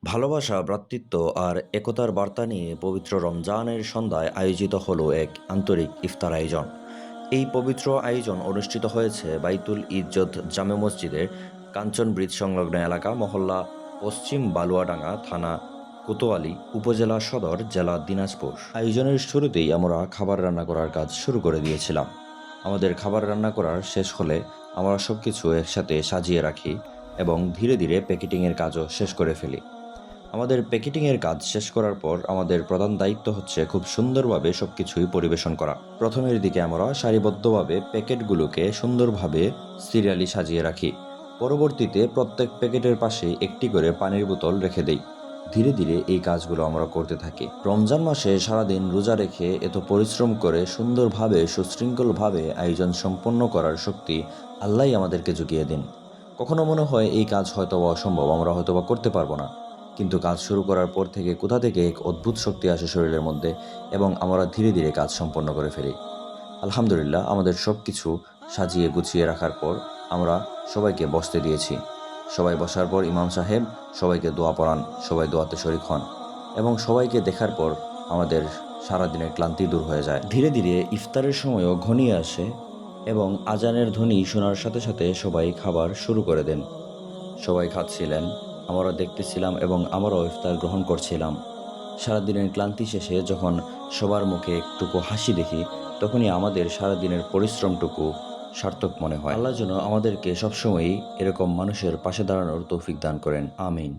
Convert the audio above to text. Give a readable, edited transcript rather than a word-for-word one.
ভালোবাসা, ভ্রাতৃত্ব আর একতার বার্তা নিয়ে পবিত্র রমজানের সন্ধ্যায় আয়োজিত হলো এক আন্তরিক ইফতার আয়োজন। এই পবিত্র আয়োজন অনুষ্ঠিত হয়েছে বাইতুল ইজ্জত জামে মসজিদের কাঞ্চন ব্রিজ সংলগ্ন এলাকা মহল্লা পশ্চিম বালুয়াডাঙ্গা থানা কোতোয়ালী উপজেলা সদর জেলা দিনাজপুর। আয়োজনের শুরুতেই আমরা খাবার রান্না করার কাজ শুরু করে দিয়েছিলাম। আমাদের খাবার রান্না করার শেষ হলে আমরা সবকিছু একসাথে সাজিয়ে রাখি এবং ধীরে ধীরে প্যাকেটিংয়ের কাজও শেষ করে ফেলি। আমাদের প্যাকেটিংয়ের কাজ শেষ করার পর আমাদের প্রধান দায়িত্ব হচ্ছে খুব সুন্দরভাবে সবকিছুই পরিবেশন করা। প্রথমের দিকে আমরা সারিবদ্ধভাবে প্যাকেটগুলোকে সুন্দরভাবে সিরিয়ালি সাজিয়ে রাখি। পরবর্তীতে প্রত্যেক প্যাকেটের পাশে একটি করে পানির বোতল রেখে দেই। ধীরে ধীরে এই কাজগুলো আমরা করতে থাকি। রমজান মাসে সারাদিন রোজা রেখে এত পরিশ্রম করে সুন্দরভাবে সুশৃঙ্খলভাবে আয়োজন সম্পন্ন করার শক্তি আল্লাহই আমাদেরকে জুগিয়ে দিন। কখনো মনে হয় এই কাজ হয়তোবা অসম্ভব, আমরা হয়তোবা করতে পারবো না, কিন্তু কাজ শুরু করার পর থেকে কোথা থেকে এক অদ্ভুত শক্তি আসে শরীরের মধ্যে এবং আমরা ধীরে ধীরে কাজ সম্পন্ন করে ফেলি। আলহামদুলিল্লাহ, আমাদের সব কিছু সাজিয়ে গুছিয়ে রাখার পর আমরা সবাইকে বসতে দিয়েছি। সবাই বসার পর ইমাম সাহেব সবাইকে দোয়া পড়ান, সবাই দোয়াতে শরিক হন এবং সবাইকে দেখার পর আমাদের সারাদিনের ক্লান্তি দূর হয়ে যায়। ধীরে ধীরে ইফতারের সময়ও ঘনিয়ে আসে এবং আজানের ধ্বনি শোনার সাথে সাথে সবাই খাবার শুরু করে দেন। সবাই খাচ্ছিলেন, আমরা দেখতেছিলাম এবং আমরাও ইফতার গ্রহণ করছিলাম। সারাদিনের ক্লান্তি শেষে যখন সবার মুখে একটুকু হাসি দেখি, তখনই আমাদের সারাদিনের পরিশ্রমটুকু সার্থক মনে হয়। আল্লাহ যেন আমাদেরকে সবসময়ই এরকম মানুষের পাশে দাঁড়ানোর তৌফিক দান করেন। আমিন।